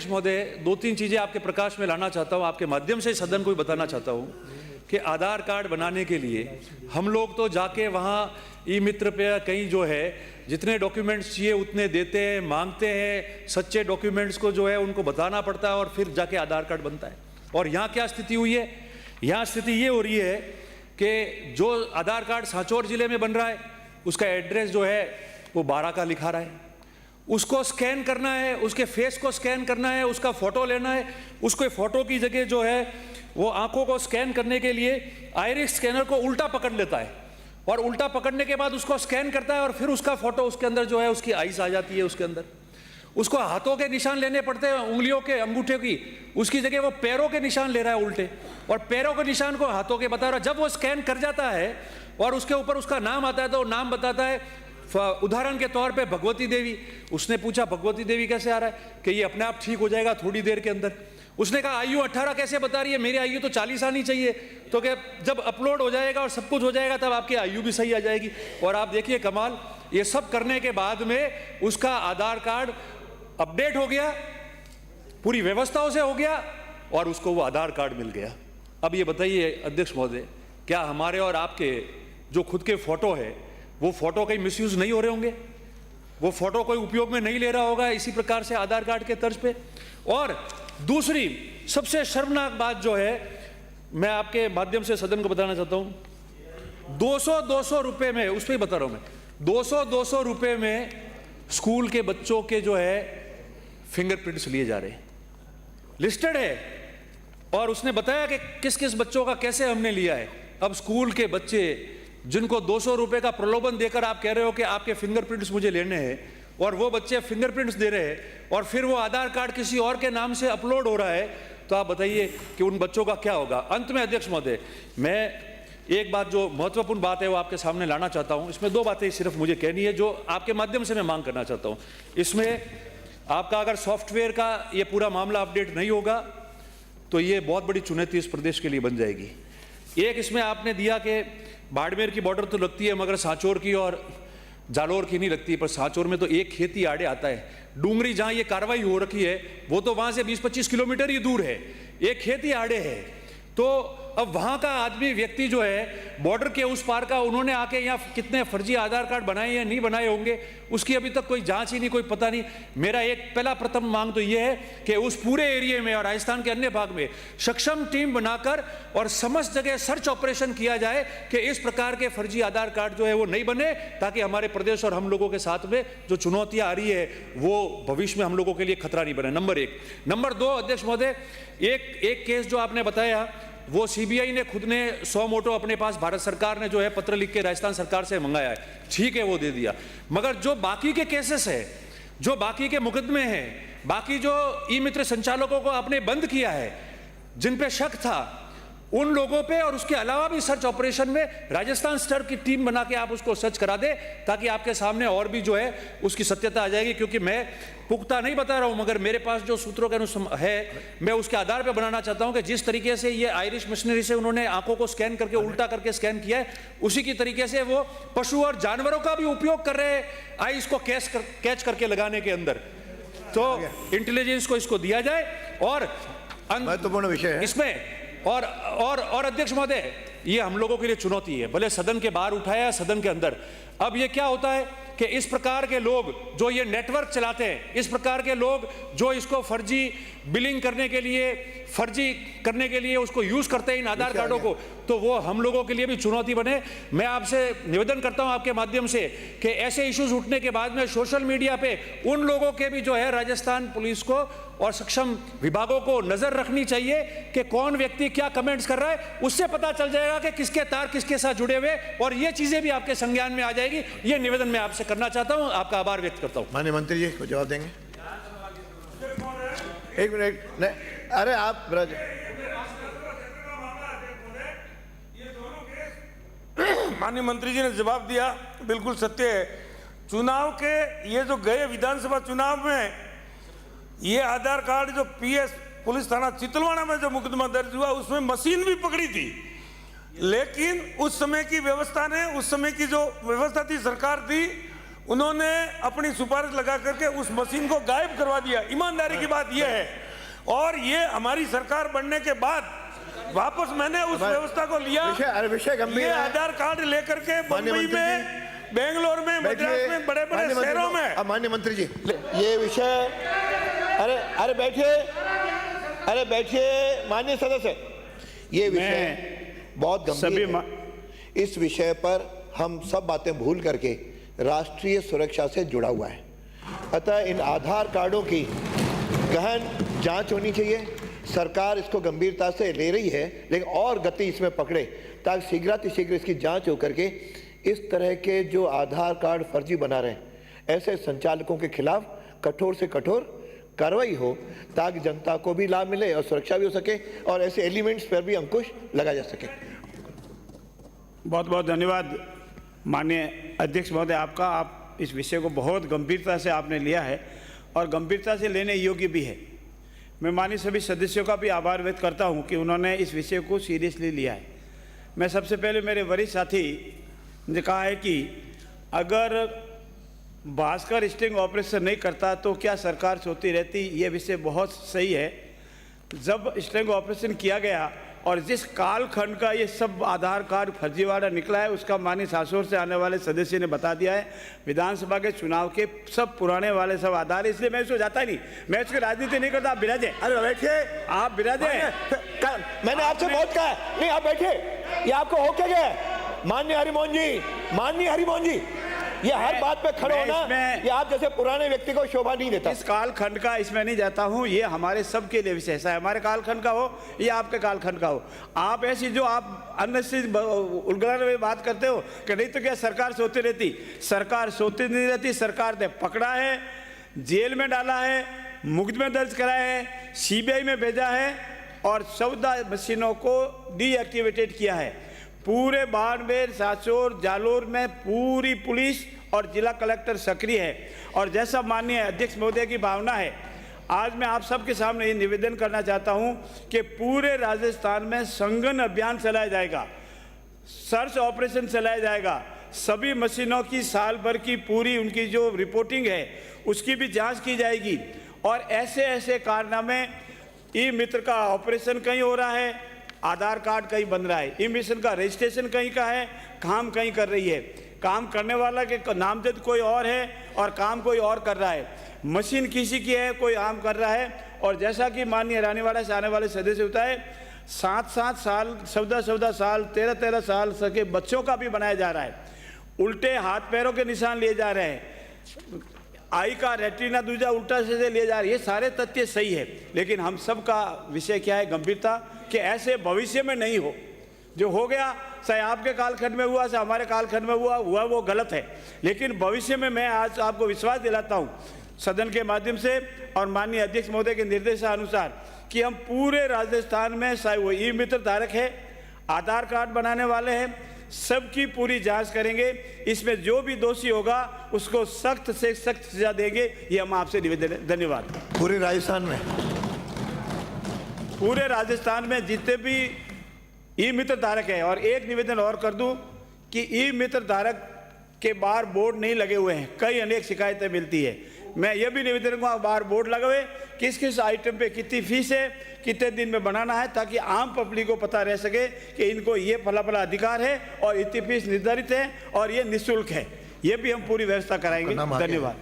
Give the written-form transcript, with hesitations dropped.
अध्यक्ष महोदय, दो तीन चीजें आपके प्रकाश में लाना चाहता हूं, आपके माध्यम से सदन को बताना चाहता हूं कि आधार कार्ड बनाने के लिए हम लोग तो जाके वहां ई मित्र पे कहीं जो है जितने डॉक्यूमेंट्स चाहिए उतने देते हैं, मांगते हैं, सच्चे डॉक्यूमेंट्स को जो है उनको बताना पड़ता है और फिर जाके आधार कार्ड बनता है। और यहाँ क्या स्थिति हुई है? यहाँ स्थिति ये हो रही है कि जो आधार कार्ड सांचौर जिले में बन रहा है उसका एड्रेस जो है वो 12 का लिखा रहा है, उसको स्कैन करना है, उसके फेस को स्कैन करना है, उसका फोटो लेना है, उसको फोटो की जगह जो है वो आंखों को स्कैन करने के लिए आइरिस स्कैनर को उल्टा पकड़ लेता है और उल्टा पकड़ने के बाद उसको स्कैन करता है और फिर उसका फोटो उसके अंदर जो है उसकी आईज आ जाती है उसके अंदर। उसको हाथों के निशान लेने पड़ते हैं, उंगलियों के, अंगूठे की, उसकी जगह वो पैरों के निशान ले रहा है उल्टे, और पैरों के निशान को हाथों के बता रहा है। जब वो स्कैन कर जाता है और उसके ऊपर उसका नाम आता है तो नाम बताता है, उदाहरण के तौर पे भगवती देवी। उसने पूछा भगवती देवी कैसे आ रहा है कि ये अपने आप ठीक हो जाएगा थोड़ी देर के अंदर। उसने कहा आयु 18 कैसे बता रही है, मेरी आयु तो 40 आनी चाहिए। तो क्या जब अपलोड हो जाएगा और सब कुछ हो जाएगा तब आपकी आयु भी सही आ जाएगी। और आप देखिए कमाल, ये सब करने के बाद में उसका आधार कार्ड अपडेट हो गया, पूरी व्यवस्थाओं से हो गया और उसको वो आधार कार्ड मिल गया। अब ये बताइए अध्यक्ष महोदय, क्या हमारे और आपके जो खुद के फोटो है वो फोटो कहीं मिसयूज नहीं हो रहे होंगे? वो फोटो कोई उपयोग में नहीं ले रहा होगा इसी प्रकार से आधार कार्ड के तर्ज पे? और दूसरी सबसे शर्मनाक बात जो है, मैं आपके माध्यम से सदन को बताना चाहता हूं, 200 रुपए में, उस पर ही बता रहा हूं मैं, 200 रुपए में स्कूल के बच्चों के जो है फिंगरप्रिंट्स लिए जा रहे हैं, लिस्टेड है। और उसने बताया कि किस किस बच्चों का कैसे हमने लिया है। अब स्कूल के बच्चे जिनको 200 रुपए का प्रलोभन देकर आप कह रहे हो कि आपके फिंगरप्रिंट्स मुझे लेने हैं, और वो बच्चे फिंगरप्रिंट्स दे रहे हैं और फिर वो आधार कार्ड किसी और के नाम से अपलोड हो रहा है, तो आप बताइए कि उन बच्चों का क्या होगा। अंत में अध्यक्ष महोदय, मैं एक बात जो महत्वपूर्ण बात है वो आपके सामने लाना चाहता हूं। इसमें दो बातें सिर्फ मुझे कहनी है जो आपके माध्यम से मैं मांग करना चाहता हूं। इसमें आपका अगर सॉफ्टवेयर का ये पूरा मामला अपडेट नहीं होगा तो ये बहुत बड़ी चुनौती इस प्रदेश के लिए बन जाएगी। एक इसमें आपने दिया कि बाड़मेर की बॉर्डर तो लगती है मगर सांचौर की और जालोर की नहीं लगती, पर सांचौर में तो एक खेती आड़े आता है। डूंगरी जहां ये कार्रवाई हो रखी है वो तो वहां से 20-25 किलोमीटर ही दूर है, एक खेती आड़े है। तो अब वहां का आदमी व्यक्ति जो है बॉर्डर के उस पार का, उन्होंने आके यहाँ कितने फर्जी आधार कार्ड बनाए या नहीं बनाए होंगे उसकी अभी तक कोई जांच ही नहीं, कोई पता नहीं। मेरा एक पहला प्रथम मांग तो ये है कि उस पूरे एरिया में और राजस्थान के अन्य भाग में सक्षम टीम बनाकर और समस्त जगह सर्च ऑपरेशन किया जाए कि इस प्रकार के फर्जी आधार कार्ड जो है वो नहीं बने, ताकि हमारे प्रदेश और हम लोगों के साथ में जो चुनौतियां आ रही है वो भविष्य में हम लोगों के लिए खतरा नहीं बने। नंबर एक। नंबर दो अध्यक्ष महोदय, एक केस जो आपने बताया वो सीबीआई ने खुद ने 100 मोटो अपने पास, भारत सरकार ने जो है पत्र लिख के राजस्थान सरकार से मंगाया है, ठीक है वो दे दिया। मगर जो बाकी के केसेस है, जो बाकी के मुकदमे हैं, बाकी जो ई मित्र संचालकों को आपने बंद किया है, जिन पे शक था, उन लोगों पे और उसके अलावा भी सर्च ऑपरेशन में राजस्थान स्तर की टीम बना के आप उसको सर्च करा दे, ताकि आपके सामने और भी जो है उसकी सत्यता आ जाएगी। क्योंकि मैं पुख्ता नहीं बता रहा हूं मगर मेरे पास जो सूत्रों के अनुसार है, मैं उसके आधार पर बनाना चाहता हूं कि जिस तरीके से ये आयरिश मशीनरी से उन्होंने आंखों को स्कैन करके उल्टा करके स्कैन किया है, उसी की तरीके से वो पशु और जानवरों का भी उपयोग कर रहे हैं आईज को कैच करके लगाने के अंदर। तो इंटेलिजेंस को इसको दिया जाए और महत्वपूर्ण विषय है इसमें। और अध्यक्ष महोदय, ये हम लोगों के लिए चुनौती है, भले सदन के बाहर उठाया सदन के अंदर। अब ये क्या होता है कि इस प्रकार के लोग जो ये नेटवर्क चलाते हैं, इस प्रकार के लोग जो इसको फर्जी बिलिंग करने के लिए, फर्जी करने के लिए उसको यूज करते हैं इन आधार कार्डों को, तो वो हम लोगों के लिए भी चुनौती बने। मैं आपसे निवेदन करता हूं आपके माध्यम से कि ऐसे इश्यूज उठने के बाद में सोशल मीडिया पे उन लोगों के भी जो है राजस्थान पुलिस को और सक्षम विभागों को नजर रखनी चाहिए कि कौन व्यक्ति क्या कमेंट्स कर रहा है, उससे पता चल जाएगा कि किसके तार किसके साथ जुड़े हुए, और ये चीजें भी आपके संज्ञान में आ जाएगी। ये निवेदन मैं आपसे करना चाहता हूं, आपका आभार व्यक्त करता हूं। माननीय मंत्री जी को जवाब देंगे। एक मिनट, नहीं, अरे आप माननीय मंत्री जी ने जवाब दिया, बिल्कुल सत्य है। चुनाव के ये जो गए विधानसभा चुनाव में ये आधार कार्ड जो पीएस पुलिस थाना चितलवाड़ा में जो मुकदमा दर्ज हुआ उसमें मशीन भी पकड़ी थी, लेकिन उस समय की व्यवस्था ने, उस समय की जो व्यवस्था थी सरकार थी, उन्होंने अपनी सिफारिश लगा करके उस मशीन को गायब करवा दिया। ईमानदारी की बात यह है। और ये हमारी सरकार बनने के बाद वापस मैंने उस व्यवस्था को लिया। विषय गंभीर ये है। आधार कार्ड लेकर के बम्बई में, बेंगलोर में, मद्रास में, बड़े बड़े शहरों में। माननीय मंत्री जी, ये विषय, अरे बैठिए माननीय सदस्य, ये विषय बहुत गंभीर है। इस विषय पर हम सब बातें भूल करके राष्ट्रीय सुरक्षा से जुड़ा हुआ है। अतः इन आधार कार्डों की गहन जांच होनी चाहिए। सरकार इसको गंभीरता से ले रही है, लेकिन और गति इसमें पकड़े ताकि शीघ्रातिशीघ्र इसकी जांच होकर के इस तरह के जो आधार कार्ड फर्जी बना रहे हैं ऐसे संचालकों के खिलाफ कठोर से कठोर कार्रवाई हो, ताकि जनता को भी लाभ मिले और सुरक्षा भी हो सके और ऐसे एलिमेंट्स पर भी अंकुश लगाया जा सके। बहुत बहुत धन्यवाद माननीय अध्यक्ष महोदय आपका। आप इस विषय को बहुत गंभीरता से आपने लिया है और गंभीरता से लेने योग्य भी है। मैं माननीय सभी सदस्यों का भी आभार व्यक्त करता हूं कि उन्होंने इस विषय को सीरियसली लिया है। मैं सबसे पहले मेरे वरिष्ठ साथी ने कहा है कि अगर भास्कर स्टिंग ऑपरेशन नहीं करता तो क्या सरकार सोती रहती। ये विषय बहुत सही है। जब स्टिंग ऑपरेशन किया गया और जिस कालखंड का ये सब आधार कार्ड फर्जीवाड़ा निकला है उसका माननीय सासोर से आने वाले सदस्य ने बता दिया है। विधानसभा के चुनाव के सब पुराने वाले सब आधार, इसलिए मैं इसको जाता ही नहीं, मैं इसकी राजनीति नहीं करता। आप बिराजे, अरे बैठिए, आप बिराजे। मैंने आपसे बहुत कहा है, नहीं आप बैठिए, ये आपको हो क्या गया? माननीय हरिमोहन जी, ये हर बात पे खड़े होना, ये आप जैसे पुराने व्यक्ति को शोभा नहीं देता। इस कालखंड का इसमें नहीं जाता हूं, ये हमारे सबके लिए विषय है। हमारे कालखंड का हो या आपके कालखंड का हो। आप ऐसी जो आप अन्य से उलगड़ने में बात करते हो कि नहीं तो क्या सरकार सोती रहती। सरकार सोती नहीं रहती। सरकार ने पकड़ा है, जेल में डाला है, मुकदमे दर्ज कराए हैं, सीबीआई में भेजा है और 14 मशीनों को डीएक्टिवेटेड किया है। पूरे बाड़मेर, सासोर, जालोर में पूरी पुलिस और जिला कलेक्टर सक्रिय है। और जैसा माननीय अध्यक्ष महोदय की भावना है, आज मैं आप सबके सामने ये निवेदन करना चाहता हूं कि पूरे राजस्थान में संघन अभियान चलाया जाएगा, सर्च ऑपरेशन चलाया जाएगा। सभी मशीनों की साल भर की पूरी उनकी जो रिपोर्टिंग है उसकी भी जांच की जाएगी। और ऐसे ऐसे कारनामे, ई मित्र का ऑपरेशन कहीं हो रहा है, आधार कार्ड कहीं बन रहा है, ई मिशन का रजिस्ट्रेशन कहीं का है, काम कहीं कर रही है, काम करने वाला के नामजद कोई और है और काम कोई और कर रहा है, मशीन किसी की है, कोई आम कर रहा है। और जैसा कि माननीय रानीवाड़ा से आने वाले सदस्य होता है, 7-7 साल, 14-14 साल, 13-13 साल के बच्चों का भी बनाया जा रहा है। उल्टे हाथ पैरों के निशान लिए जा रहे हैं, आई का रेटिना दूजा उल्टा से लिए जा रहे हैं। ये सारे तथ्य सही है, लेकिन हम सब का विषय क्या है, गंभीरता, कि ऐसे भविष्य में नहीं हो। जो हो गया चाहे आपके कालखंड में हुआ, चाहे हमारे कालखंड में हुआ वो गलत है। लेकिन भविष्य में मैं आज आपको विश्वास दिलाता हूं सदन के माध्यम से और माननीय अध्यक्ष महोदय के निर्देशानुसार कि हम पूरे राजस्थान में, चाहे वो ई मित्र धारक है, आधार कार्ड बनाने वाले हैं, सबकी पूरी जांच करेंगे। इसमें जो भी दोषी होगा उसको सख्त से सख्त सजा देंगे। ये हम आपसे निवेदन है। धन्यवाद। पूरे राजस्थान में जितने भी ई मित्र धारक है, और एक निवेदन और कर दूं कि ई मित्र धारक के बाहर बोर्ड नहीं लगे हुए हैं, कई अनेक शिकायतें मिलती है। मैं ये भी निवेदन करूंगा बाहर बोर्ड लगे, किस किस आइटम पे कितनी फीस है, कितने दिन में बनाना है, ताकि आम पब्लिक को पता रह सके कि इनको ये फला फला अधिकार है और इतनी फीस निर्धारित है और ये निःशुल्क है। ये भी हम पूरी व्यवस्था कराएंगे। धन्यवाद।